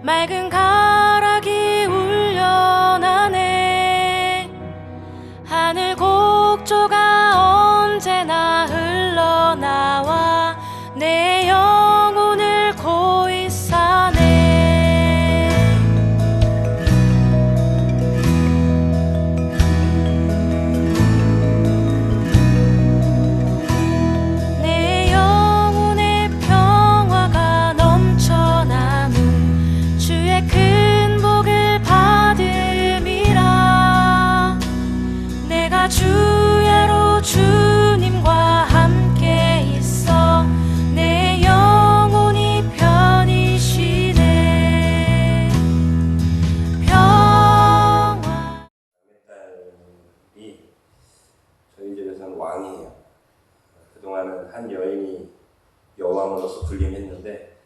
맑은 가락이 울려나네. 하늘 곡조가 언제나 흘러나와 내 영혼을 고이 사네. 내 영혼의 평화가 넘쳐나는 주의 큰 복을 받음이라. 내가 주야로 주님과 함께 있어 내 영혼이 편히 쉬네. 평화. 딸이 저희 집에서는 왕이에요. 그동안은 한 여인이 여왕으로서 군림했는데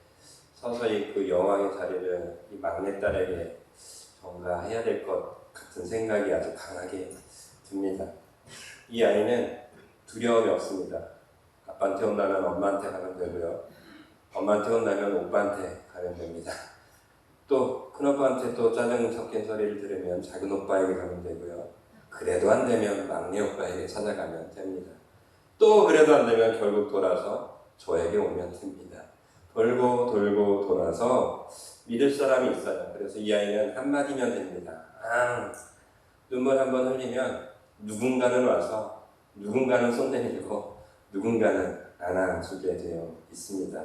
서서히 그 여왕의 자리를 이 막내딸에게 전가해야 될 것 같은 생각이 아주 강하게 듭니다. 이 아이는 두려움이 없습니다. 아빠한테 혼나면 엄마한테 가면 되고요. 엄마한테 혼나면 오빠한테 가면 됩니다. 또 큰오빠한테 또 짜증 섞인 소리를 들으면 작은 오빠에게 가면 되고요. 그래도 안 되면 막내 오빠에게 찾아가면 됩니다. 또 그래도 안 되면 결국 돌아서 저에게 오면 됩니다. 돌고 돌고 돌아서 믿을 사람이 있어요. 그래서 이 아이는 한마디면 됩니다. 눈물 한번 흘리면 누군가는 와서 누군가는 손 내밀고 누군가는 안아주게 되어 있습니다.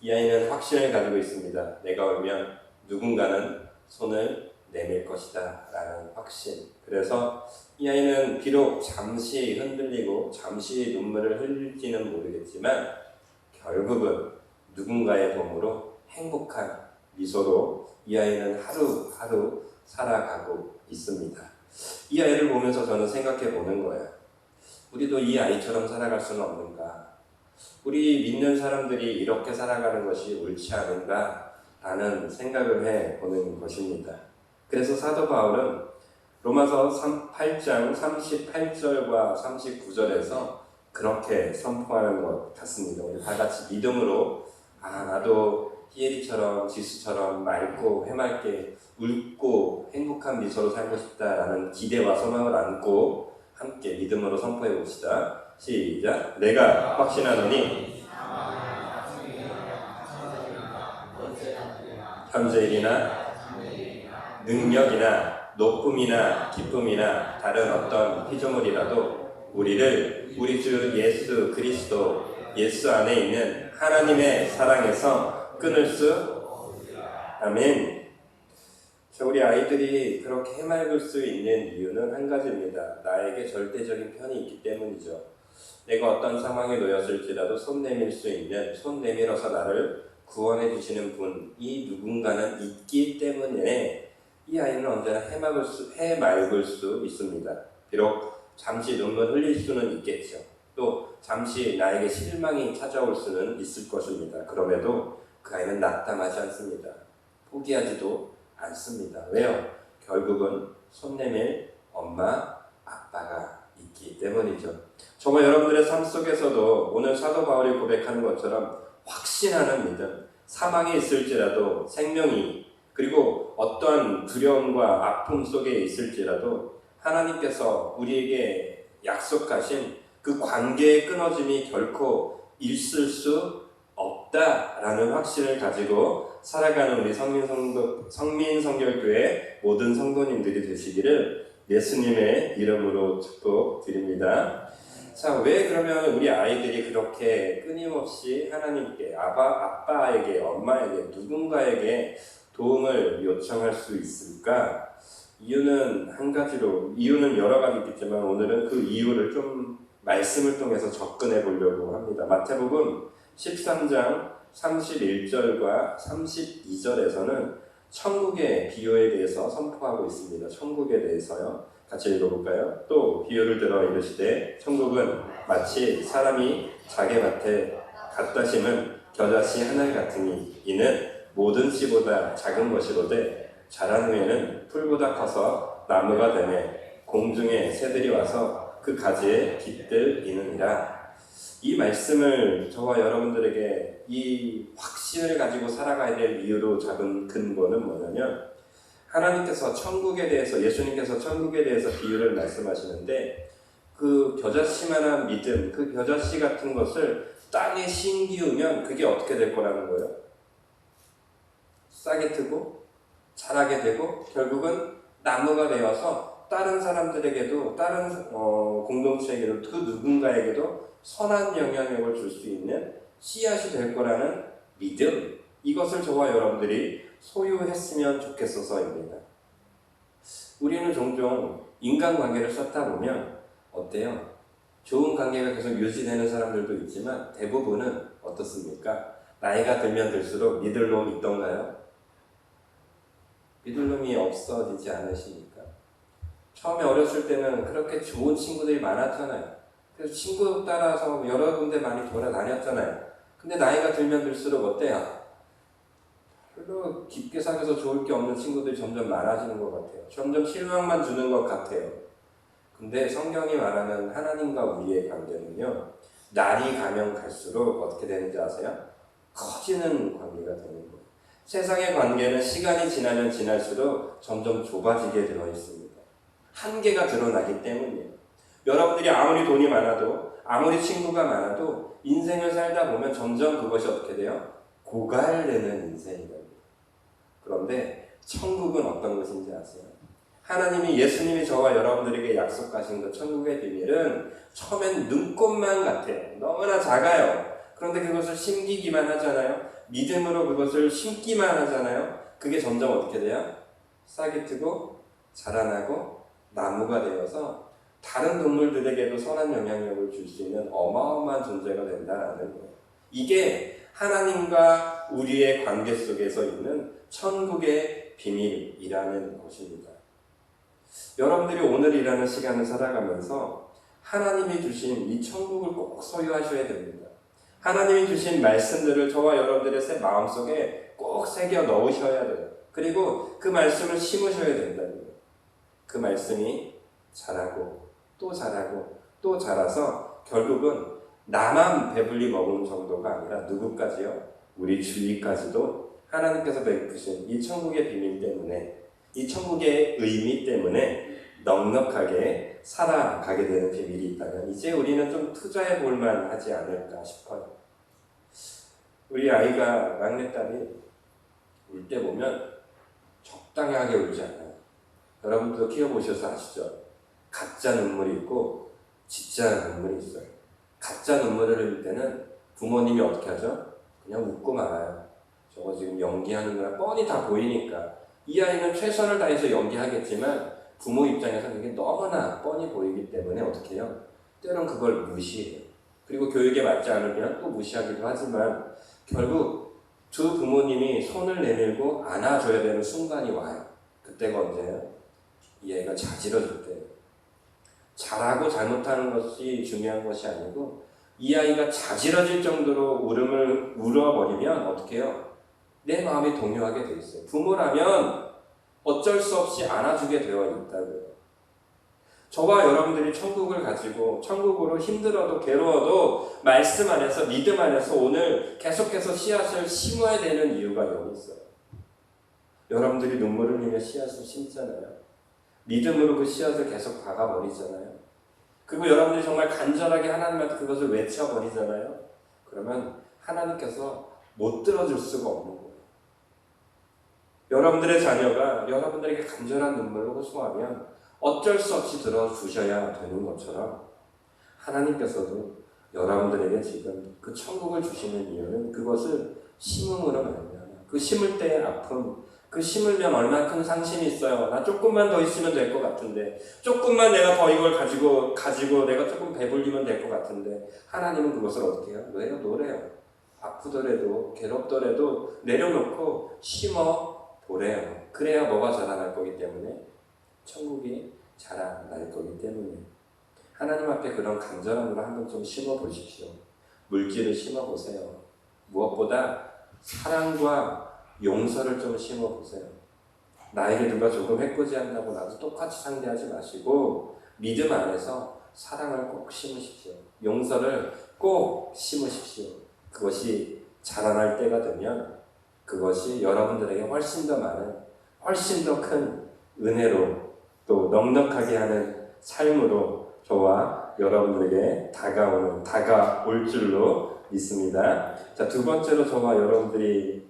이 아이는 확신을 가지고 있습니다. 내가 오면 누군가는 손을 내밀 것이다 라는 확신. 그래서 이 아이는 비록 잠시 흔들리고 잠시 눈물을 흘릴지는 모르겠지만 결국은 누군가의 도움으로 행복한 미소로 이 아이는 하루하루 살아가고 있습니다. 이 아이를 보면서 저는 생각해 보는 거예요. 우리도 이 아이처럼 살아갈 수는 없는가? 우리 믿는 사람들이 이렇게 살아가는 것이 옳지 않은가? 라는 생각을 해보는 것입니다. 그래서 사도 바울은 로마서 8장 38절과 39절에서 그렇게 선포하는 것 같습니다. 우리 다 같이 믿음으로 나도 히에리처럼 지수처럼 맑고 해맑게 웃고 행복한 미소로 살고 싶다라는 기대와 소망을 안고 함께 믿음으로 선포해 봅시다. 시작. 내가 확신하노니 현재일이나 능력이나 높음이나 기쁨이나 다른 어떤 피조물이라도 우리를 우리 주 예수 그리스도 예수 안에 있는 하나님의 사랑에서 끊을 수 아멘. 우리 아이들이 그렇게 해맑을 수 있는 이유는 한 가지입니다. 나에게 절대적인 편이 있기 때문이죠. 내가 어떤 상황에 놓였을지라도 손 내밀 수 있는, 손 내밀어서 나를 구원해 주시는 분이 누군가는 있기 때문에 이 아이는 언제나 해맑을 수 있습니다. 비록 잠시 눈물 흘릴 수는 있겠죠. 또 잠시 나에게 실망이 찾아올 수는 있을 것입니다. 그럼에도 그 아이는 낙담하지 않습니다. 포기하지도 않습니다. 왜요? 결국은 손 내밀 엄마, 아빠가 있기 때문이죠. 정말 여러분들의 삶 속에서도 오늘 사도 바울이 고백하는 것처럼 확신하는 믿음, 사망이 있을지라도 생명이 그리고 어떠한 두려움과 아픔 속에 있을지라도 하나님께서 우리에게 약속하신 그 관계의 끊어짐이 결코 있을 수 없다라는 확신을 가지고 살아가는 우리 성민성결교회 모든 성도님들이 되시기를 예수님의 이름으로 축복드립니다. 자, 왜 그러면 우리 아이들이 그렇게 끊임없이 하나님께, 아빠에게, 엄마에게, 누군가에게 도움을 요청할 수 있을까? 이유는 한 가지로, 이유는 여러 가지 있겠지만 오늘은 그 이유를 좀 말씀을 통해서 접근해 보려고 합니다. 마태복음 13장 31절과 32절에서는 천국의 비유에 대해서 선포하고 있습니다. 천국에 대해서요. 같이 읽어볼까요? 또 비유를 들어 이르시되 천국은 마치 사람이 자개밭에 갖다 심은 겨자씨 하나 같으니 이는 모든 씨보다 작은 것이로되 자란 후에는 풀보다 커서 나무가 되매 공중에 새들이 와서 그 가지에 깃들이느니라. 이 말씀을 저와 여러분들에게 이 확신 확신을 가지고 살아가야 될 이유로 잡은 근본은 뭐냐면 하나님께서 천국에 대해서 예수님께서 천국에 대해서 비유를 말씀하시는데 그 겨자씨만한 믿음, 그 겨자씨 같은 것을 땅에 심기우면 그게 어떻게 될 거라는 거예요? 싹이 트고 자라게 되고 결국은 나무가 되어서 다른 사람들에게도 다른 공동체에게도 그 누군가에게도 선한 영향력을 줄 수 있는 씨앗이 될 거라는 믿음, 이것을 저와 여러분들이 소유했으면 좋겠어서입니다. 우리는 종종 인간관계를 쌓다 보면 어때요? 좋은 관계가 계속 유지되는 사람들도 있지만 대부분은 어떻습니까? 나이가 들면 들수록 믿을 놈이 있던가요? 믿을 놈이 없어지지 않으십니까? 처음에 어렸을 때는 그렇게 좋은 친구들이 많았잖아요. 그래서 친구 따라서 여러 군데 많이 돌아다녔잖아요. 근데 나이가 들면 들수록 어때요? 별로 깊게 사귀어서 좋을 게 없는 친구들이 점점 많아지는 것 같아요. 점점 실망만 주는 것 같아요. 근데 성경이 말하는 하나님과 우리의 관계는요, 날이 가면 갈수록 어떻게 되는지 아세요? 커지는 관계가 되는 거예요. 세상의 관계는 시간이 지나면 지날수록 점점 좁아지게 되어 있습니다. 한계가 드러나기 때문이에요. 여러분들이 아무리 돈이 많아도 아무리 친구가 많아도 인생을 살다 보면 점점 그것이 어떻게 돼요? 고갈되는 인생이 됩니다. 그런데 천국은 어떤 것인지 아세요? 하나님이 예수님이 저와 여러분들에게 약속하신 그 천국의 비밀은 처음엔 눈꽃만 같아요. 너무나 작아요. 그런데 그것을 심기기만 하잖아요. 믿음으로 그것을 심기만 하잖아요. 그게 점점 어떻게 돼요? 싹이 트고 자라나고 나무가 되어서 다른 동물들에게도 선한 영향력을 줄 수 있는 어마어마한 존재가 된다는 거예요. 이게 하나님과 우리의 관계 속에서 있는 천국의 비밀이라는 것입니다. 여러분들이 오늘이라는 시간을 살아가면서 하나님이 주신 이 천국을 꼭 소유하셔야 됩니다. 하나님이 주신 말씀들을 저와 여러분들의 마음속에 꼭 새겨 넣으셔야 돼요. 그리고 그 말씀을 심으셔야 된다는 거예요. 그 말씀이 자라고 또 자라고 또 자라서 결국은 나만 배불리 먹는 정도가 아니라 누구까지요? 우리 주위까지도 하나님께서 베푸신 이 천국의 비밀 때문에, 이 천국의 의미 때문에 넉넉하게 살아가게 되는 비밀이 있다면 이제 우리는 좀 투자해 볼 만하지 않을까 싶어요. 우리 아이가, 막내딸이 울 때 보면 적당하게 울지 않아요. 여러분도 키워보셔서 아시죠? 가짜 눈물이 있고 진짜 눈물이 있어요. 가짜 눈물을 흘릴 때는 부모님이 어떻게 하죠? 그냥 웃고 말아요. 저거 지금 연기하는 거라 뻔히 다 보이니까. 이 아이는 최선을 다해서 연기하겠지만 부모 입장에서 그게 너무나 뻔히 보이기 때문에 어떻게 해요? 때론 그걸 무시해요. 그리고 교육에 맞지 않으면 또 무시하기도 하지만 결국 두 부모님이 손을 내밀고 안아줘야 되는 순간이 와요. 그때가 언제예요? 이 아이가 자지러질 때예요. 잘하고 잘못하는 것이 중요한 것이 아니고 이 아이가 자지러질 정도로 울음을 울어버리면 어떻게 해요? 내 마음이 동요하게 돼 있어요. 부모라면 어쩔 수 없이 안아주게 되어 있다고요. 저와 여러분들이 천국을 가지고 천국으로 힘들어도 괴로워도 말씀 안에서 믿음 안에서 오늘 계속해서 씨앗을 심어야 되는 이유가 여기 있어요. 여러분들이 눈물을 흘리며 씨앗을 심잖아요. 믿음으로 그 씨앗을 계속 박아버리잖아요. 그리고 여러분들이 정말 간절하게 하나님한테 그것을 외쳐버리잖아요. 그러면 하나님께서 못 들어줄 수가 없는 거예요. 여러분들의 자녀가 여러분들에게 간절한 눈물로 호소하면 어쩔 수 없이 들어주셔야 되는 것처럼 하나님께서도 여러분들에게 지금 그 천국을 주시는 이유는 그것을 심음으로 말합니다. 그 심을 때의 아픔, 그 심으면 얼마나 큰 상심이 있어요. 나 조금만 더 있으면 될 것 같은데, 조금만 내가 더 이걸 가지고 내가 조금 배불리면 될 것 같은데, 하나님은 그것을 어떻게 해요? 왜요? 노래요. 아프더라도 괴롭더라도 내려놓고 심어 보래요. 그래야 뭐가 자라날 거기 때문에, 천국이 자라날 거기 때문에 하나님 앞에 그런 간절함으로 한번 좀 심어 보십시오. 물질을 심어 보세요. 무엇보다 사랑과 용서를 좀 심어보세요. 나에게 누가 조금 해코지한다고 나도 똑같이 상대하지 마시고 믿음 안에서 사랑을 꼭 심으십시오. 용서를 꼭 심으십시오. 그것이 자라날 때가 되면 그것이 여러분들에게 훨씬 더 많은, 훨씬 더 큰 은혜로 또 넉넉하게 하는 삶으로 저와 여러분들에게 다가올 줄로 믿습니다. 자, 두 번째로 저와 여러분들이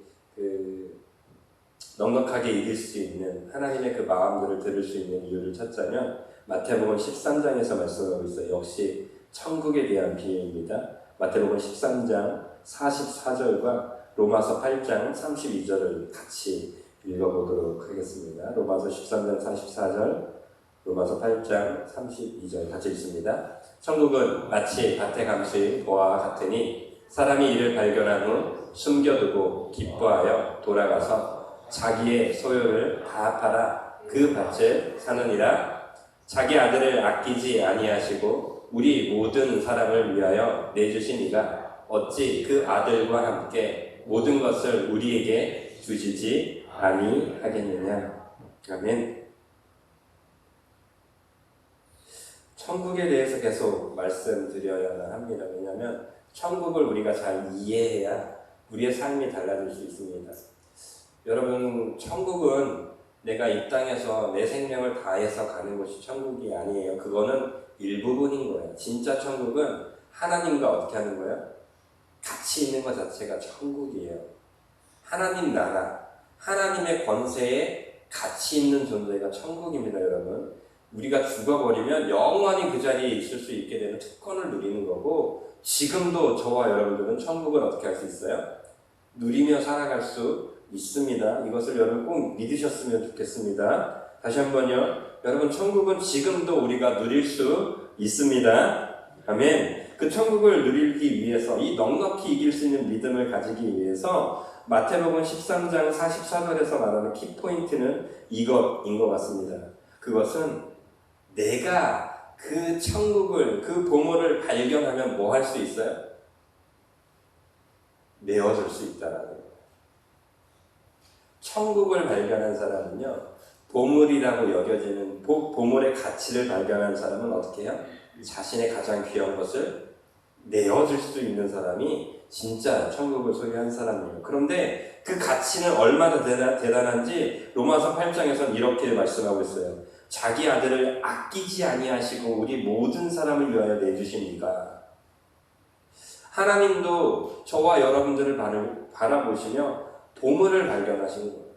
넉넉하게 이길 수 있는 하나님의 그 마음들을 들을 수 있는 이유를 찾자면 마태복음 13장에서 말씀하고 있어요. 역시 천국에 대한 비유입니다. 마태복음 13장 44절과 로마서 8장 32절을 같이 읽어보도록 하겠습니다. 로마서 13장 44절, 로마서 8장 32절 같이 읽습니다. 천국은 마치 밭에 감추인 보화와 같으니 사람이 이를 발견한 후 숨겨두고 기뻐하여 돌아가서 자기의 소유를 다 팔아 그 밭을 사느니라. 자기 아들을 아끼지 아니하시고 우리 모든 사람을 위하여 내주신 이가 어찌 그 아들과 함께 모든 것을 우리에게 주시지 아니하겠느냐. 아멘. 천국에 대해서 계속 말씀드려야 합니다. 왜냐하면 천국을 우리가 잘 이해해야 우리의 삶이 달라질 수 있습니다. 여러분, 천국은 내가 이 땅에서 내 생명을 다해서 가는 곳이 천국이 아니에요. 그거는 일부분인 거예요. 진짜 천국은 하나님과 어떻게 하는 거예요? 같이 있는 것 자체가 천국이에요. 하나님 나라, 하나님의 권세에 같이 있는 존재가 천국입니다, 여러분. 우리가 죽어버리면 영원히 그 자리에 있을 수 있게 되는 특권을 누리는 거고, 지금도 저와 여러분들은 천국을 어떻게 할 수 있어요? 누리며 살아갈 수 있습니다. 이것을 여러분 꼭 믿으셨으면 좋겠습니다. 다시 한번요. 여러분, 천국은 지금도 우리가 누릴 수 있습니다. 아멘. 그 천국을 누리기 위해서, 이 넉넉히 이길 수 있는 믿음을 가지기 위해서 마태복음 13장 44절에서 말하는 키포인트는 이것인 것 같습니다. 그것은 내가 그 천국을, 그 보물을 발견하면 뭐 할 수 있어요? 내어줄 수 있다라는 거예요. 천국을 발견한 사람은요, 보물이라고 여겨지는 보물의 가치를 발견한 사람은 어떻게 해요? 자신의 가장 귀한 것을 내어줄 수 있는 사람이 진짜 천국을 소유한 사람이에요. 그런데 그 가치는 얼마나 대단한지 로마서 8장에서는 이렇게 말씀하고 있어요. 자기 아들을 아끼지 아니하시고 우리 모든 사람을 위하여 내주신 이가. 하나님도 저와 여러분들을 바라보시며 보물을 발견하신 거예요.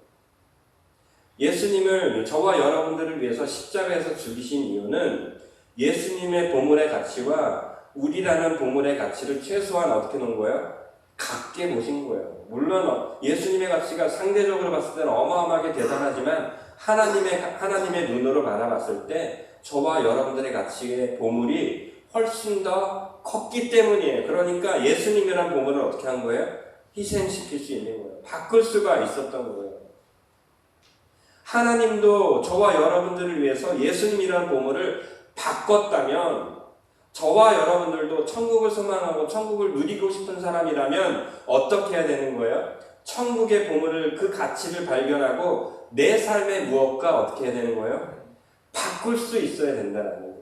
예수님을, 저와 여러분들을 위해서 십자가에서 죽이신 이유는 예수님의 보물의 가치와 우리라는 보물의 가치를 최소한 어떻게 놓은 거예요? 같게 보신 거예요. 물론 예수님의 가치가 상대적으로 봤을 때는 어마어마하게 대단하지만 하나님의 눈으로 바라봤을 때 저와 여러분들의 가치의 보물이 훨씬 더 컸기 때문이에요. 그러니까 예수님이란 보물을 어떻게 한 거예요? 희생시킬 수 있는 거예요. 바꿀 수가 있었던 거예요. 하나님도 저와 여러분들을 위해서 예수님이라는 보물을 바꿨다면 저와 여러분들도 천국을 소망하고 천국을 누리고 싶은 사람이라면 어떻게 해야 되는 거예요? 천국의 보물을, 그 가치를 발견하고 내 삶의 무엇과 어떻게 해야 되는 거예요? 바꿀 수 있어야 된다는 거예요.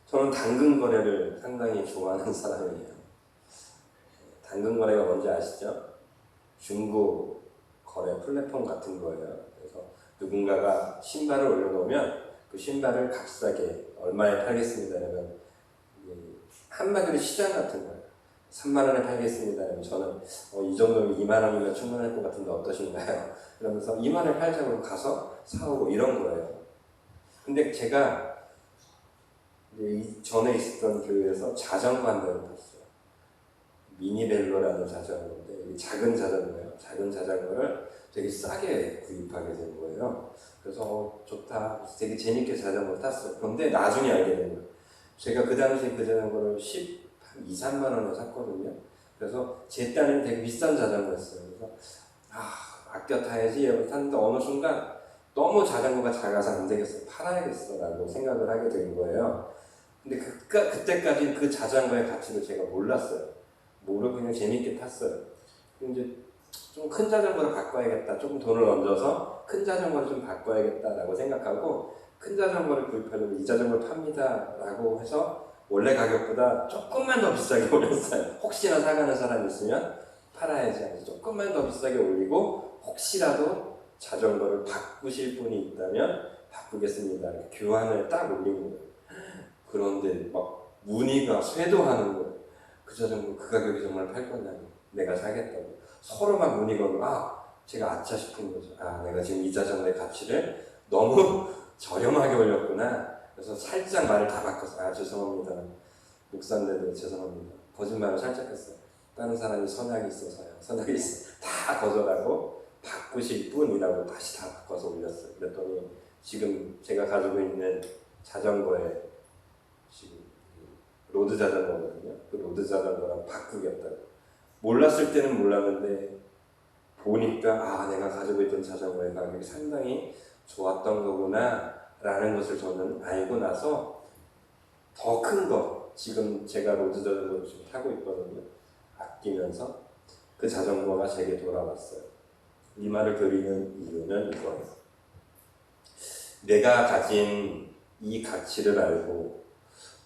저는 당근 거래를 상당히 좋아하는 사람이에요. 당근 거래가 뭔지 아시죠? 중고 거래 플랫폼 같은 거예요. 그래서 누군가가 신발을 올려놓으면 그 신발을 값싸게 얼마에 팔겠습니다 그러면 한마디로 시장 같은 거예요. 3만 원에 팔겠습니다 그러면 저는 이 정도면 2만 원이면 충분할 것 같은데 어떠신가요? 그러면서 2만 원에 팔자고 가서 사오고 이런 거예요. 근데 제가 전에 있었던 교회에서 자전거 한 대를 샀어요. 미니벨로라는 자전거인데 작은 자전거예요. 작은 자전거를 되게 싸게 구입하게 된 거예요. 그래서 좋다. 되게 재밌게 자전거를 탔어요. 그런데 나중에 알게 된 거예요. 제가 그 당시에 그 자전거를 2, 3만 원에 샀거든요. 그래서 제 딴에는 되게 비싼 자전거였어요. 그래서 아껴 타야지 이러고 탔는데 어느 순간 너무 자전거가 작아서 안 되겠어. 팔아야겠어 라고 생각을 하게 된 거예요. 근데 그때까지 그 자전거의 가치를 제가 몰랐어요. 모르고 그냥 재밌게 탔어요. 이제 좀 큰 자전거를 바꿔야겠다. 조금 돈을 얹어서 큰 자전거를 좀 바꿔야겠다라고 생각하고 큰 자전거를 구입하려고 이 자전거를 팝니다 라고 해서 원래 가격보다 조금만 더 비싸게 올렸어요. 혹시나 사가는 사람이 있으면 팔아야지 하면서 조금만 더 비싸게 올리고 혹시라도 자전거를 바꾸실 분이 있다면 바꾸겠습니다. 이렇게 교환을 딱 올린 거예요. 그런데 막 문의가 쇄도하는 거예요. 그 자전거 그 가격이 정말 팔 거냐고, 내가 사겠다고. 서로 막 문의가 오고, 제가 아차 싶은 거죠. 내가 지금 이 자전거의 가치를 너무 저렴하게 올렸구나. 그래서 살짝 말을 다 바꿨어요. 죄송합니다. 목사인데도 죄송합니다. 거짓말을 살짝 했어요. 다른 사람이 선약이 있어서요. 선약이 있어. 다 거절하고 바꾸실 분이라고 다시 다 바꿔서 올렸어요. 그랬더니 지금 제가 가지고 있는 자전거에 지금 로드 자전거거든요. 그 로드 자전거랑 바꾸겠다고. 몰랐을 때는 몰랐는데 보니까 내가 가지고 있던 자전거의 가격이 상당히 좋았던 거구나 라는 것을 저는 알고 나서 더 큰 거, 지금 제가 로드 자전거를 지금 타고 있거든요. 아끼면서 그 자전거가 제게 돌아왔어요. 이 말을 드리는 이유는 이거예요. 내가 가진 이 가치를 알고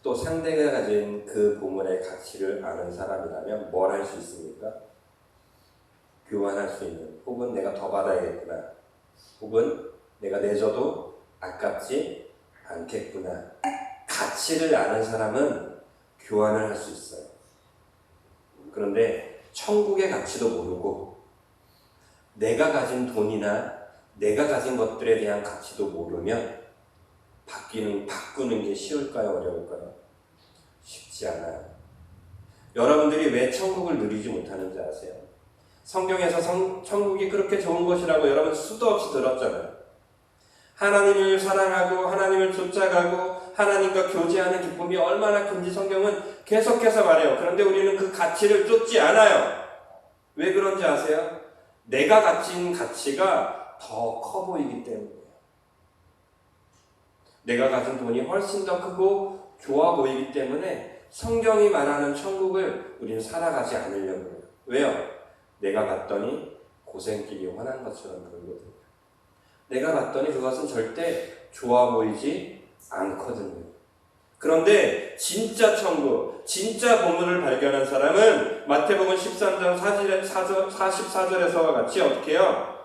또 상대가 가진 그 보물의 가치를 아는 사람이라면 뭘 할 수 있습니까? 교환할 수 있는, 혹은 내가 더 받아야겠구나, 혹은 내가 내줘도 아깝지 않겠구나. 가치를 아는 사람은 교환을 할 수 있어요. 그런데 천국의 가치도 모르고 내가 가진 돈이나 내가 가진 것들에 대한 가치도 모르면 바꾸는 게 쉬울까요? 어려울까요? 쉽지 않아요. 여러분들이 왜 천국을 누리지 못하는지 아세요? 성경에서 천국이 그렇게 좋은 것이라고 여러분 수도 없이 들었잖아요. 하나님을 사랑하고 하나님을 쫓아가고 하나님과 교제하는 기쁨이 얼마나 큰지 성경은 계속해서 말해요. 그런데 우리는 그 가치를 쫓지 않아요. 왜 그런지 아세요? 내가 가진 가치가 더 커 보이기 때문이에요. 내가 가진 돈이 훨씬 더 크고 좋아 보이기 때문에 성경이 말하는 천국을 우리는 살아가지 않으려고 해요. 왜요? 내가 봤더니 고생길이 훤한 것처럼 보이거든요. 내가 봤더니 그것은 절대 좋아 보이지 않거든요. 그런데 진짜 천국, 진짜 보물을 발견한 사람은 마태복음 13장 44절에서와 같이 어떻게 해요?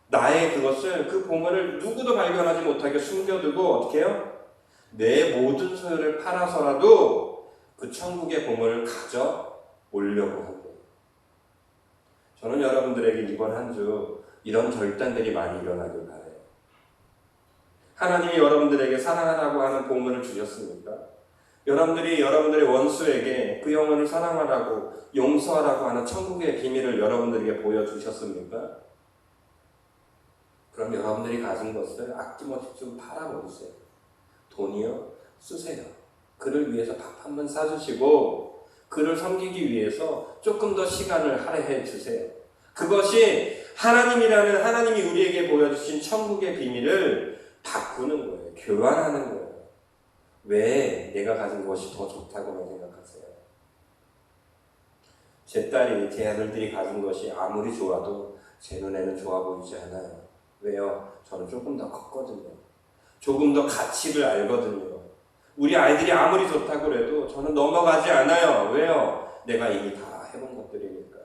나의 그것을, 그 보물을 누구도 발견하지 못하게 숨겨두고 어떻게 해요? 내 모든 소유를 팔아서라도 그 천국의 보물을 가져 오려고 합니다. 저는 여러분들에게 이번 한 주 이런 결단들이 많이 일어나길 바라요. 하나님이 여러분들에게 사랑하라고 하는 보물을 주셨습니까? 여러분들이 여러분들의 원수에게 그 영혼을 사랑하라고 용서하라고 하는 천국의 비밀을 여러분들에게 보여주셨습니까? 그럼 여러분들이 가진 것을 아낌없이 좀 팔아버리세요. 돈이요? 쓰세요. 그를 위해서 밥 한 번 사주시고 그를 섬기기 위해서 조금 더 시간을 할애해 주세요. 그것이 하나님이 우리에게 보여주신 천국의 비밀을 바꾸는 거예요. 교환하는 거예요. 왜 내가 가진 것이 더 좋다고만 생각하세요? 제 아들들이 가진 것이 아무리 좋아도 제 눈에는 좋아 보이지 않아요. 왜요? 저는 조금 더 컸거든요. 조금 더 가치를 알거든요. 우리 아이들이 아무리 좋다고 해도 저는 넘어가지 않아요. 왜요? 내가 이미 다 해본 것들이니까.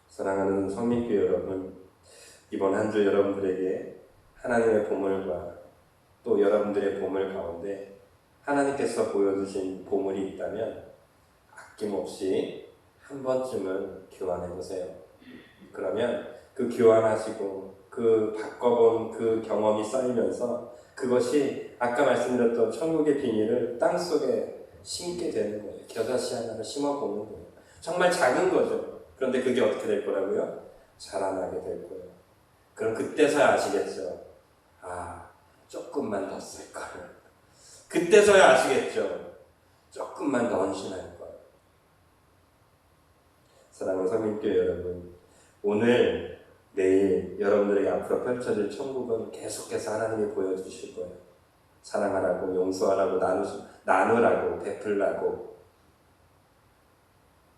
사랑하는 성민교회 여러분, 이번 한 주 여러분들에게 하나님의 보물과 또 여러분들의 보물 가운데 하나님께서 보여주신 보물이 있다면 아낌없이 한 번쯤은 교환해보세요. 그러면 그 교환하시고 그 바꿔본 그 경험이 쌓이면서 그것이 아까 말씀드렸던 천국의 비밀을 땅속에 심게 되는 거예요. 겨자씨 하나를 심어보는 거예요. 정말 작은 거죠. 그런데 그게 어떻게 될 거라고요? 자라나게 될 거예요. 그럼 그때서야 아시겠죠. 조금만 더 쓸 걸. 그때서야 아시겠죠. 조금만 더 헌신할 걸. 사랑하는 성민교회 여러분, 오늘 내일 여러분들에게 앞으로 펼쳐질 천국은 계속해서 하나님이 보여주실 거예요. 사랑하라고, 용서하라고, 나누라고, 베풀라고.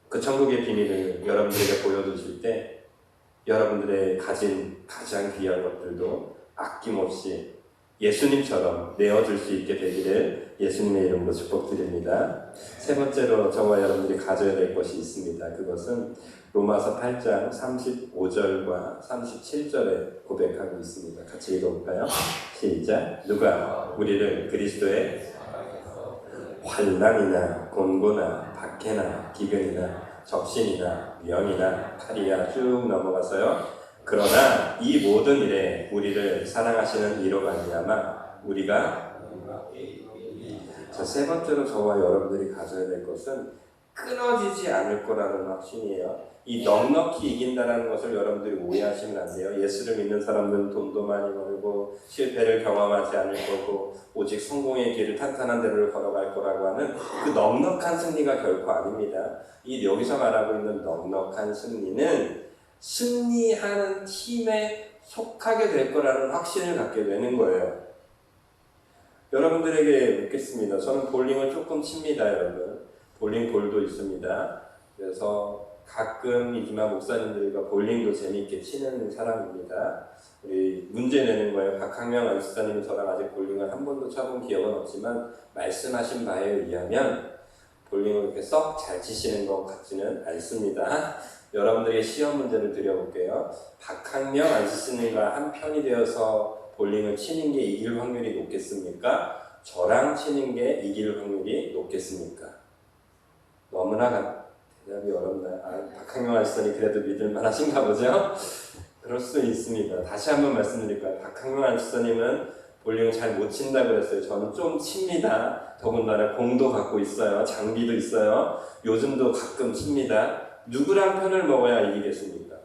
그 천국의 비밀을 여러분들에게 보여주실 때 여러분들의 가진 가장 귀한 것들도 아낌없이 예수님처럼 내어줄 수 있게 되기를 예수님의 이름으로 축복드립니다. 세 번째로 저와 여러분들이 가져야 될 것이 있습니다. 그것은 로마서 8장 35절과 37절에 고백하고 있습니다. 같이 읽어볼까요? 시작. 누가 우리를 그리스도의 환난이나 곤고나 박해나 기근이나 적신이나 위험이나 칼이야 쭉 넘어가서요. 그러나 이 모든 일에 우리를 사랑하시는 이로 말미암아 우리가 세 번째로 저와 여러분들이 가져야 될 것은 끊어지지 않을 거라는 확신이에요. 이 넉넉히 이긴다는 것을 여러분들이 오해하시면 안 돼요. 예수를 믿는 사람들은 돈도 많이 벌고 실패를 경험하지 않을 거고 오직 성공의 길을 탄탄한 대로를 걸어갈 거라고 하는 그 넉넉한 승리가 결코 아닙니다. 이 여기서 말하고 있는 넉넉한 승리는 승리하는 팀에 속하게 될 거라는 확신을 갖게 되는 거예요. 여러분들에게 묻겠습니다. 저는 볼링을 조금 칩니다, 여러분. 볼링 볼도 있습니다. 그래서 가끔이지만 목사님들과 볼링도 재미있게 치는 사람입니다. 우리 문제 내는 거예요. 박학명 안수사님이 저랑 아직 볼링을 한 번도 쳐본 기억은 없지만 말씀하신 바에 의하면 볼링을 그렇게 썩 잘 치시는 것 같지는 않습니다. 여러분들에게 시험 문제를 드려볼게요. 박학명 안수사님과 한 편이 되어서 볼링을 치는 게 이길 확률이 높겠습니까? 저랑 치는 게 이길 확률이 높겠습니까? 너무나 대답이 어렵나요? 박학명 안수사님 그래도 믿을만 하신가 보죠? 그럴 수 있습니다. 다시 한번 말씀드릴까요? 박학명 안수사님은 볼링을 잘 못 친다고 그랬어요. 저는 좀 칩니다. 더군다나 공도 갖고 있어요. 장비도 있어요. 요즘도 가끔 칩니다. 누구랑 편을 먹어야 이기겠습니까?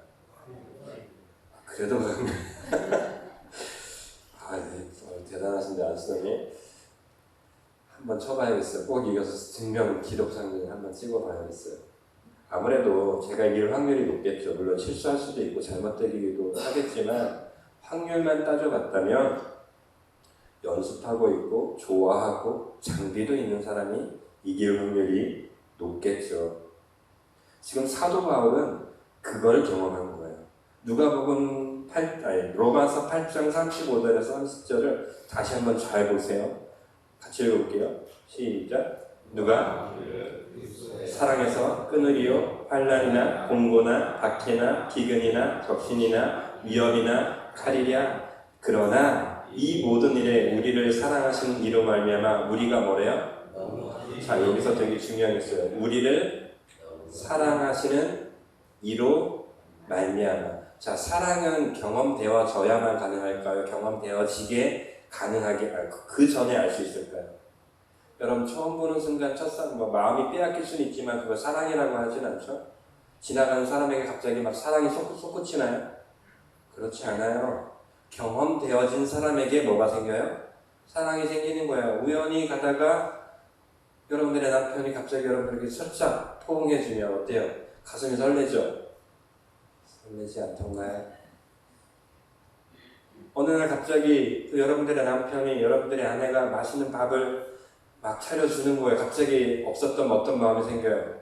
그래도 그러면 대단하신데 안수사님 한번 쳐봐야겠어요. 꼭 이겨서 증명 기록상을 한번 찍어봐야겠어요. 아무래도 제가 이길 확률이 높겠죠. 물론 실수할 수도 있고 잘못되기도 하겠지만 확률만 따져봤다면 연습하고 있고 좋아하고 장비도 있는 사람이 이길 확률이 높겠죠. 지금 사도 바울은 그걸 경험한 거예요. 누가복음 로마서 8장 35절에서 30절을 다시 한번 잘 보세요. 같이 읽어볼게요. 시작. 누가 사랑에서 끊으리요 환난이나 공고나 박해나 기근이나 적신이나 위험이나 칼이랴. 그러나 이 모든 일에 우리를 사랑하시는 이로 말미암아 우리가 뭐래요? 자, 여기서 되게 중요한 게 있어요. 우리를 사랑하시는 이로 말미암아. 자, 사랑은 경험되어져야만 가능할까요? 경험되어지게 가능하게 그 전에 알 수 있을까요? 여러분 처음 보는 순간 마음이 빼앗길 수는 있지만 그걸 사랑이라고 하진 않죠? 지나가는 사람에게 갑자기 막 사랑이 솟구치나요? 그렇지 않아요. 경험되어진 사람에게 뭐가 생겨요? 사랑이 생기는 거예요. 우연히 가다가 여러분들의 남편이 갑자기 여러분들에게 살짝 포옹해주면 어때요? 가슴이 설레죠? 설레지 않던가요? 어느 날 갑자기 여러분들의 남편이 여러분들의 아내가 맛있는 밥을 막 차려주는 거예요. 갑자기 없었던 어떤 마음이 생겨요.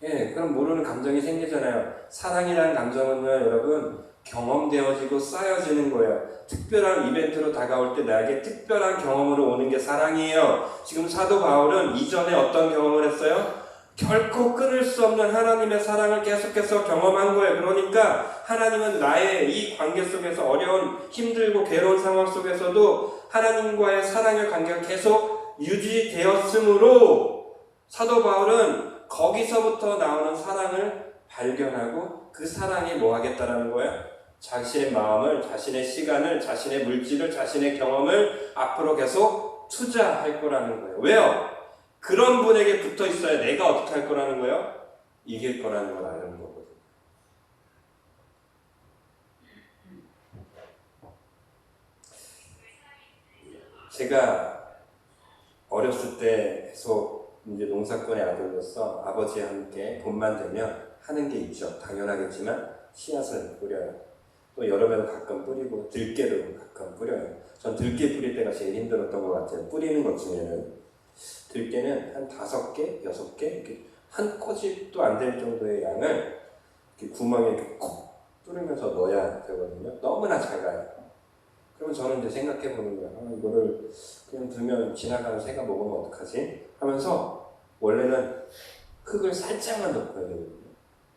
예, 그럼 모르는 감정이 생기잖아요. 사랑이라는 감정은요, 여러분, 경험되어지고 쌓여지는 거예요. 특별한 이벤트로 다가올 때 나에게 특별한 경험으로 오는 게 사랑이에요. 지금 사도 바울은 이전에 어떤 경험을 했어요? 결코 끊을 수 없는 하나님의 사랑을 계속해서 경험한 거예요. 그러니까 하나님은 나의 이 관계 속에서 어려운 힘들고 괴로운 상황 속에서도 하나님과의 사랑의 관계가 계속 유지되었으므로 사도 바울은 거기서부터 나오는 사랑을 발견하고 그 사랑이 뭐 하겠다라는 거예요? 자신의 마음을, 자신의 시간을, 자신의 물질을, 자신의 경험을 앞으로 계속 투자할 거라는 거예요. 왜요? 그런 분에게 붙어 있어야 내가 어떻게 할 거라는 거예요? 이길 거라는 걸 아는 거거든요. 제가 어렸을 때 계속 이제 농사꾼의 아들로서 아버지와 함께 봄만 되면 하는 게 있죠. 당연하겠지만 씨앗을 뿌려요. 또 여름에도 가끔 뿌리고 들깨도 가끔 뿌려요. 전 들깨 뿌릴 때가 제일 힘들었던 것 같아요. 뿌리는 것 중에는 들깨는 한 5개, 6개 이렇게 한 꼬집도 안 될 정도의 양을 이렇게 구멍에 이렇게 콕 뚫으면서 넣어야 되거든요. 너무나 작아요. 그러면 저는 이제 생각해 보는 거야. 이거를 그냥 두면 지나가는 새가 먹으면 어떡하지? 하면서 원래는 흙을 살짝만 덮어야 되거든요.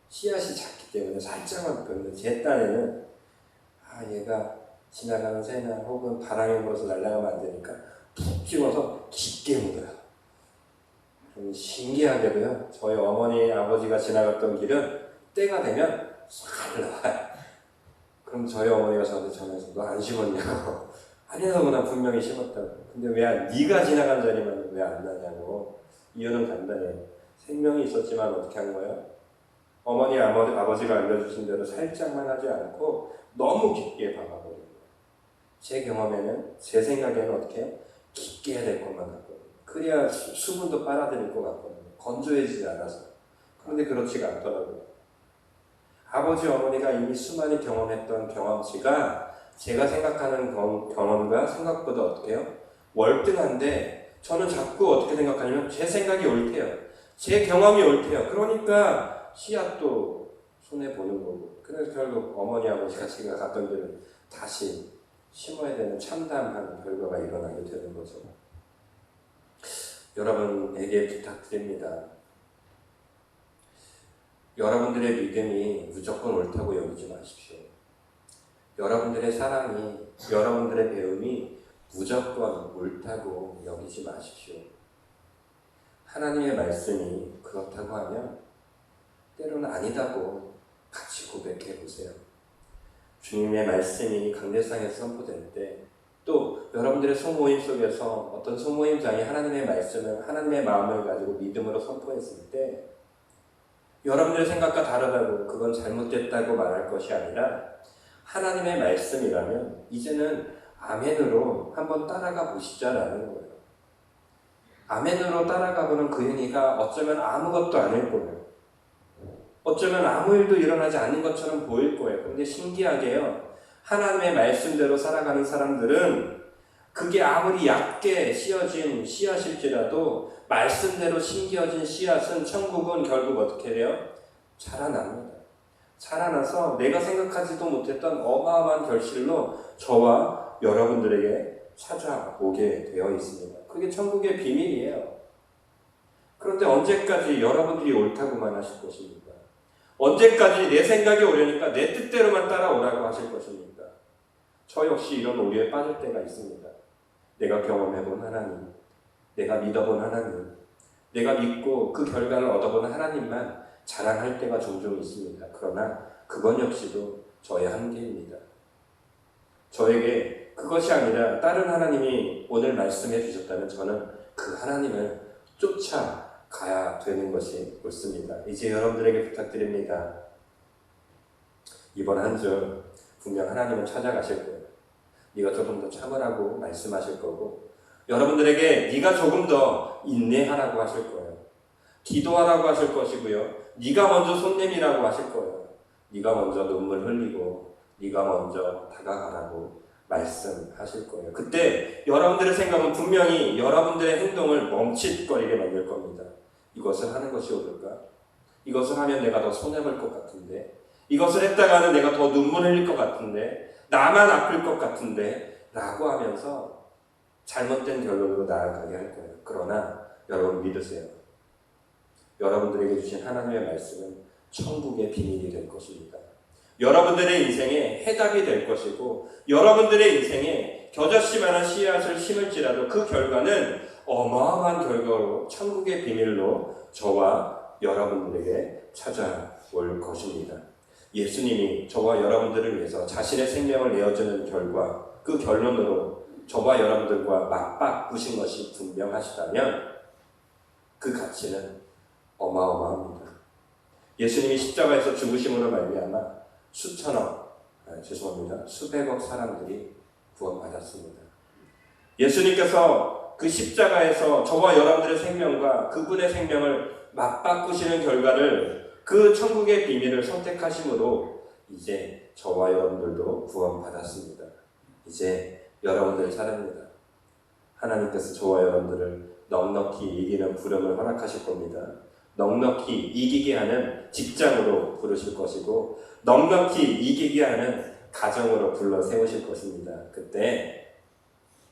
씨앗이 작기 때문에 살짝만 덮었는데 제 딴에는 얘가 지나가는 새나 혹은 바람에 불어서 날아가면 안 되니까 푹 찍어서 깊게 묻어요. 좀 신기하게도요. 저희 어머니 아버지가 지나갔던 길은 때가 되면 싹 나와요. 그럼 저희 어머니가 저한테 전화해서 너 안 심었냐고. 아니라고 나 분명히 심었다고. 근데 왜 네가 지나간 자리만 왜 안 나냐고. 이유는 간단해요. 생명이 있었지만 어떻게 한 거예요? 어머니 아버지가 알려주신 대로 살짝만 하지 않고 너무 깊게 박아버린 거예요. 제 경험에는 제 생각에는 어떻게 해요? 깊게 해야 될 것만 같거든요. 그래야 수분도 빨아들일 것 같거든요. 건조해지지 않아서. 그런데 그렇지가 않더라고요. 아버지 어머니가 이미 수많이 경험했던 경험치가 제가 생각하는 경험과 생각보다 어떻게 해요? 월등한데 저는 자꾸 어떻게 생각하냐면 제 생각이 옳대요. 제 경험이 옳대요. 그러니까 씨앗도 손해보는 거고. 그래서 결국 어머니 아버지가 제가 갔던 길을 다시 심어야 되는 참담한 결과가 일어나게 되는 거죠. 여러분에게 부탁드립니다. 여러분들의 믿음이 무조건 옳다고 여기지 마십시오. 여러분들의 사랑이, 여러분들의 배움이 무조건 옳다고 여기지 마십시오. 하나님의 말씀이 그렇다고 하면 때로는 아니다고 같이 고백해 보세요. 주님의 말씀이 강대상에서 선포될 때, 또 여러분들의 소모임 속에서 어떤 소모임장이 하나님의 말씀을, 하나님의 마음을 가지고 믿음으로 선포했을 때 여러분들의 생각과 다르다고 그건 잘못됐다고 말할 것이 아니라 하나님의 말씀이라면 이제는 아멘으로 한번 따라가 보시자라는 거예요. 아멘으로 따라가보는 그 행위가 어쩌면 아무것도 아닐 거예요. 어쩌면 아무 일도 일어나지 않는 것처럼 보일 거예요. 근데 신기하게요. 하나님의 말씀대로 살아가는 사람들은 그게 아무리 얕게 씌어진 씨앗일지라도 말씀대로 심겨진 씨앗은 천국은 결국 어떻게 돼요? 자라납니다. 자라나서 내가 생각하지도 못했던 어마어마한 결실로 저와 여러분들에게 찾아오게 되어 있습니다. 그게 천국의 비밀이에요. 그런데 언제까지 여러분들이 옳다고만 하실 것입니까? 언제까지 내 생각이 옳으니까 내 뜻대로만 따라오라고 하실 것입니까? 저 역시 이런 오류에 빠질 때가 있습니다. 내가 경험해본 하나님, 내가 믿어본 하나님, 내가 믿고 그 결과를 얻어본 하나님만 자랑할 때가 종종 있습니다. 그러나 그건 역시도 저의 한계입니다. 저에게 그것이 아니라 다른 하나님이 오늘 말씀해 주셨다면 저는 그 하나님을 쫓아가야 되는 것이 옳습니다. 이제 여러분들에게 부탁드립니다. 이번 한 주 분명 하나님은 찾아가실 거예요. 네가 조금 더 참으라고 말씀하실 거고, 여러분들에게 네가 조금 더 인내하라고 하실 거예요. 기도하라고 하실 것이고요. 네가 먼저 손 내밀라고 하실 거예요. 네가 먼저 눈물 흘리고 네가 먼저 다가가라고 말씀하실 거예요. 그때 여러분들의 생각은 분명히 여러분들의 행동을 멈칫거리게 만들 겁니다. 이것을 하는 것이 옳을까? 이것을 하면 내가 더 손해볼 것 같은데, 이것을 했다가는 내가 더 눈물 흘릴 것 같은데, 나만 아플 것 같은데 라고 하면서 잘못된 결론으로 나아가게 할 거예요. 그러나 여러분 믿으세요. 여러분들에게 주신 하나님의 말씀은 천국의 비밀이 될 것입니다. 여러분들의 인생에 해답이 될 것이고, 여러분들의 인생에 겨자씨만한 씨앗을 심을지라도 그 결과는 어마어마한 결과로 천국의 비밀로 저와 여러분들에게 찾아올 것입니다. 예수님이 저와 여러분들을 위해서 자신의 생명을 내어주는 결과, 그 결론으로 저와 여러분들과 맞바꾸신 것이 분명하시다면 그 가치는 어마어마합니다. 예수님이 십자가에서 죽으심으로 말미암아 수백억 사람들이 구원받았습니다. 예수님께서 그 십자가에서 저와 여러분들의 생명과 그분의 생명을 맞바꾸시는 결과를, 그 천국의 비밀을 선택하심으로 이제 저와 여러분들도 구원받았습니다. 이제 여러분들 차례입니다. 하나님께서 저와 여러분들을 넉넉히 이기는 부름을 허락하실 겁니다. 넉넉히 이기게 하는 직장으로 부르실 것이고, 넉넉히 이기게 하는 가정으로 불러 세우실 것입니다. 그때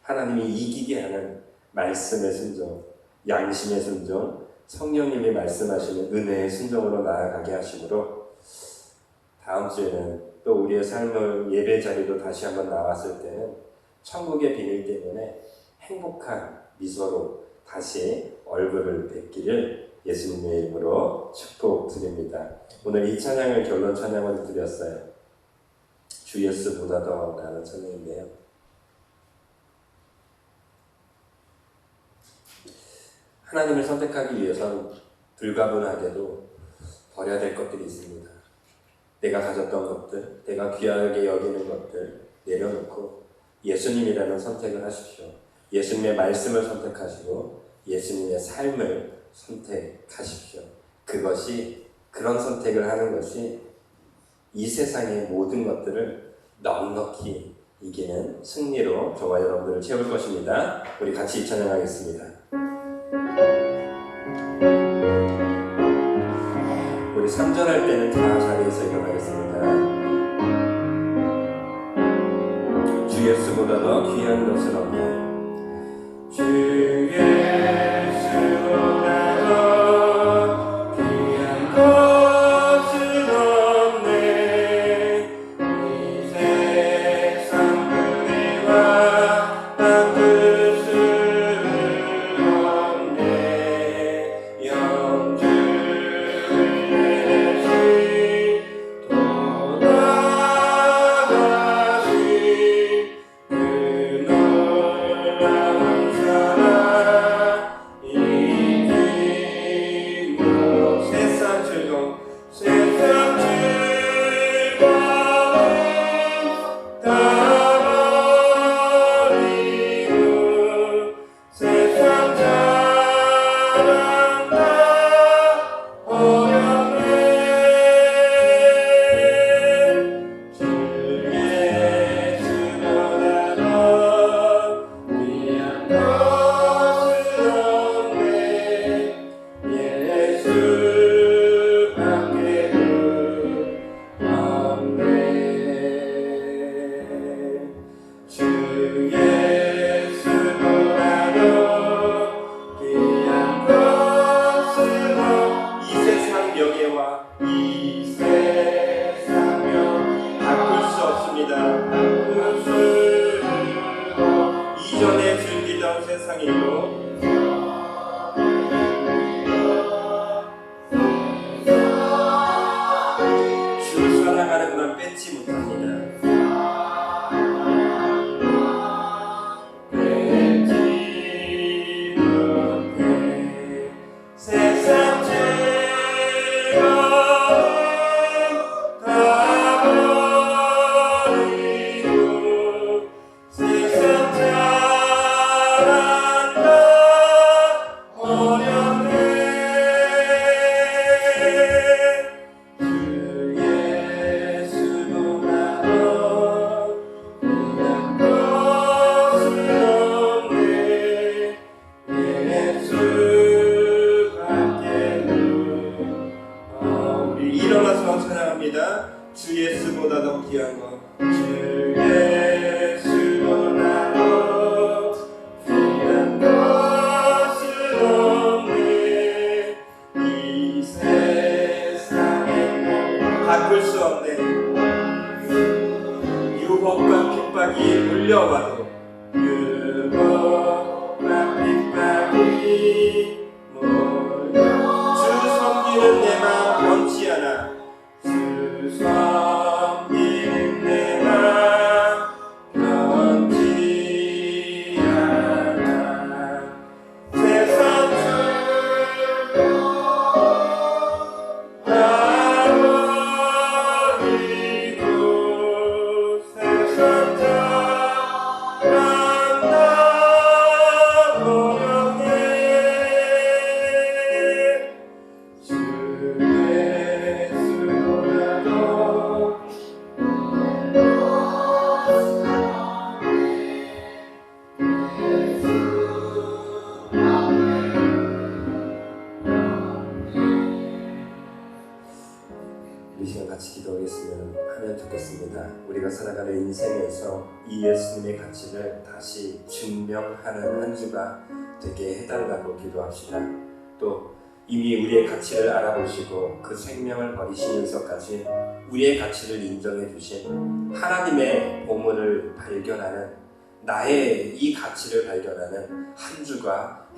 하나님이 이기게 하는 말씀의 순종, 양심의 순종, 성령님이 말씀하시는 은혜의 순종으로 나아가게 하시므로 다음 주에는 또 우리의 삶을 예배 자리로 다시 한번 나왔을 때는 천국의 비밀 때문에 행복한 미소로 다시 얼굴을 뵙기를 예수님의 이름으로 축복드립니다. 오늘 이 찬양을 결론 찬양으로 드렸어요. 주 예수보다 더 나은 찬양인데요. 하나님을 선택하기 위해선 불가분하게도 버려야 될 것들이 있습니다. 내가 가졌던 것들, 내가 귀하게 여기는 것들 내려놓고 예수님이라는 선택을 하십시오. 예수님의 말씀을 선택하시고 예수님의 삶을 선택하십시오. 그런 선택을 하는 것이 이 세상의 모든 것들을 넉넉히 이기는 승리로 저와 여러분들을 채울 것입니다. 우리 같이 찬양하겠습니다. 우리 3절 할 때는 다 자리에서 일어나겠습니다. 주 예수보다 더 귀한 것은 없네. 주 예수보다 더 귀한 것은 없네. 이 세상 불의와 바꿀 수 없네. 영주를 내신 돌아가신 그 놀라운 사랑 이기고 세상 즐거움 다 버리고 세상 자랑 다 버렸네. 주 예수보다 더 귀한 것은 없네. 예수밖에는 없네. 주 예수보다 더 귀한 것은 이 세상 명예와 이 세상 명 바꿀 수 없습니다. 이전에 즐기던 세상이고 주를 사랑하는 건 뺏지 못합니다. 뺏지 못해. 세상 즐거움 다 버리고 세상 자랑 다 버렸네. 주 예수보다 더 귀한 것은 없네. 예수밖에는 우리 일어나서 찬양합니다. 주 예수보다 더 귀한 것, 주 예수보다 더 귀한 것은 없네. 이 세상에 바꿀 수 없네. 유혹과 핍박이 물려와도 유혹과 핍박이 주 섬기는 내 마음 변치 않아. 주 섬기는 내 마음 변치 않아. 세상 다 버리고 세상 자랑 다 버렸네. 같이 기도하겠으면 하면 좋겠습니다. 우리가 살아가는 인생에서 이 예수님의 가치를 다시 증명하는 한 주가 되게 해달라고 기도합시다. 또 이미 우리의 가치를 알아보시고 그 생명을 버리시면서까지 우리의 가치를 인정해 주신 하나님의 보물을 발견하는, 나의 이 가치를 발견하는 한 주가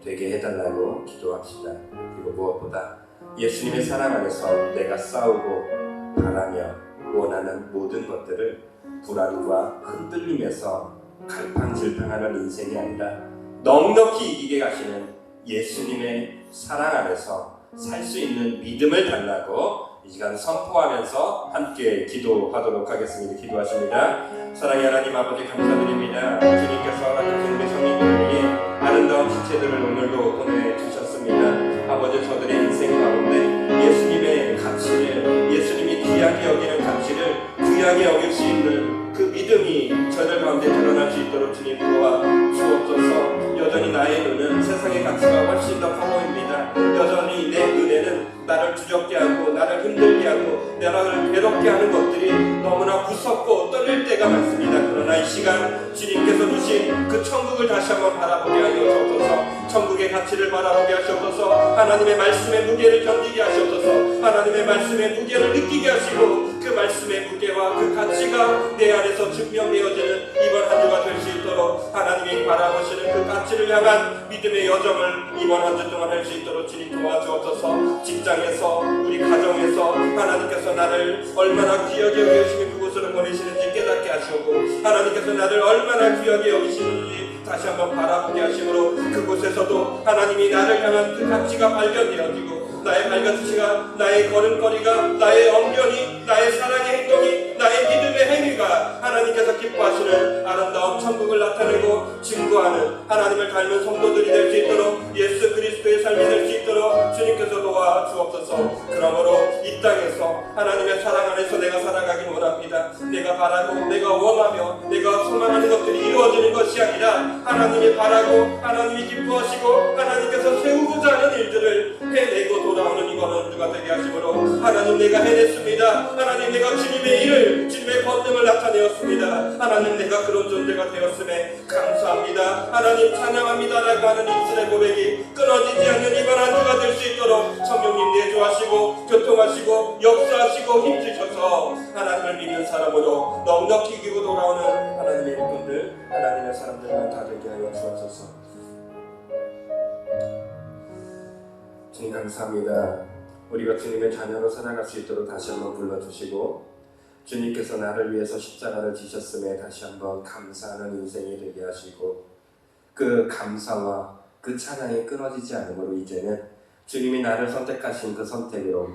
되게 해달라고 기도합시다. 그리고 무엇보다 예수님의 사랑 안에서 내가 싸우고 바라며 원하는 모든 것들을 불안과 흔들림에서 갈팡질팡하는 인생이 아니라 넉넉히 이기게 가시는 예수님의 사랑 안에서 살 수 있는 믿음을 달라고 이 시간 선포하면서 함께 기도하도록 하겠습니다. 기도하십니다. 사랑의 하나님 아버지 감사드립니다. 주님께서 허락하신 우리 성민들에게 아름다운 지체들을 오늘도 보내주셨습니다. 아버지, 저들의 인생 가운데 예수님의 가치를, 예수님이 귀하게 여기는 가치를 귀하게 여길 수 있는 그 믿음이 저들 가운데 드러날 수 있도록 주님 도와 주옵소서. 여전히 나의 눈은 세상의 가치가 훨씬 더 커 보입니다. 여전히 내 눈에는 나를 두렵게 하고 나를 힘들게 하고 나를 괴롭게 하는 것들이 너무나 무섭고 떨릴 때가 많습니다. 그러나 이 시간 주님께서 주신 그 천국을 다시 한번 바라보게 하여 주옵소서. 천국의 가치를 바라보게 하시옵소서. 하나님의 말씀의 무게를 견디게 하시옵소서. 하나님의 말씀의 무게를 느끼게 하시고 그 말씀의 무게와 그 가치가 내 안에서 증명되어지는 이번 한 주가 될 수 있도록 하나님이 바라보시는 그 가치를 향한 믿음의 여정을 이번 한 주 동안 할 수 있도록 주님 도와주옵소서. 직장에서, 우리 가정에서 하나님께서 나를 얼마나 귀하게 여기시며 그곳으로 보내시는지 깨닫게 하시고, 하나님께서 나를 얼마나 귀하게 여기시는지 다시 한번 바라보게 하심으로 그곳에서도 하나님이 나를 향한 그 가치가 발견되어지고, 나의 발가치가, 나의 걸음걸이가, 나의 언변이, 나의 사랑의 행동이, 나의 믿음의 행위가 하나님께서 기뻐하시는 아름다운 천국을 나타내고 증거하는 하나님을 닮은 성도들이 될 수 있도록, 예수 그리스도의 삶이 될 수 있도록 주님께서 도와 주옵소서. 그러므로 이 땅에서 하나님의 사랑 안에서 내가 살아가길 원합니다. 내가 바라고 내가 원하며 내가 소망하는 것들이 이루어지는 것이 아니라 하나님이 바라고 하나님이 기뻐하시고 하나님께서 세우고자 하는 일들을 해내고 돌아오는 이번 한 주가 되게 하심으로, 하나님 내가 해냈습니다. 하나님 내가 주님의 일을, 주님의 권능을 나타내었습니다. 하나님 내가 그런 존재가 되었음에 감사합니다. 하나님 찬양합니다 라고 하는 입술의 고백이 끊어지지 않는 이번 한 주가 될 수 있도록 성령님 내주하시고 교통하시고 역사하시고 힘주셔서 하나님을 믿는 사람으로 넉넉히 이기고 돌아오는 하나님의 일꾼들, 하나님의 사람들만 다 되게 하여 주옵소서. 주님 감사합니다. 우리가 주님의 자녀로 살아갈 수 있도록 다시 한번 불러주시고, 주님께서 나를 위해서 십자가를 지셨음에 다시 한번 감사하는 인생이 되게 하시고, 그 감사와 그 찬양이 끊어지지 않으므로 이제는 주님이 나를 선택하신 그 선택으로,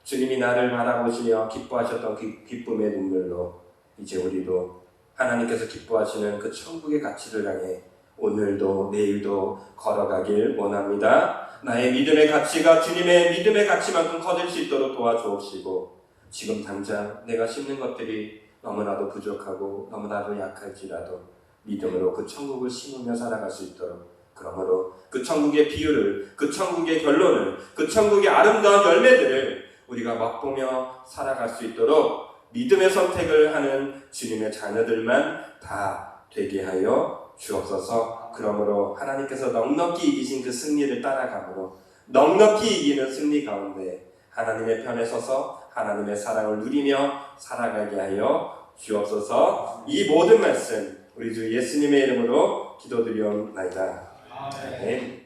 주님이 나를 바라보시며 기뻐하셨던 그 기쁨의 눈물로 이제 우리도 하나님께서 기뻐하시는 그 천국의 가치를 향해 오늘도 내일도 걸어가길 원합니다. 나의 믿음의 가치가 주님의 믿음의 가치만큼 커질 수 있도록 도와주옵시고, 지금 당장 내가 심는 것들이 너무나도 부족하고 너무나도 약할지라도 믿음으로 그 천국을 심으며 살아갈 수 있도록, 그러므로 그 천국의 비유를, 그 천국의 결론을, 그 천국의 아름다운 열매들을 우리가 맛보며 살아갈 수 있도록 믿음의 선택을 하는 주님의 자녀들만 다 되게 하여 주옵소서. 그러므로 하나님께서 넉넉히 이기신 그 승리를 따라가므로 넉넉히 이기는 승리 가운데 하나님의 편에 서서 하나님의 사랑을 누리며 살아가게 하여 주옵소서. 이 모든 말씀 우리 주 예수님의 이름으로 기도드리옵나이다. 아멘.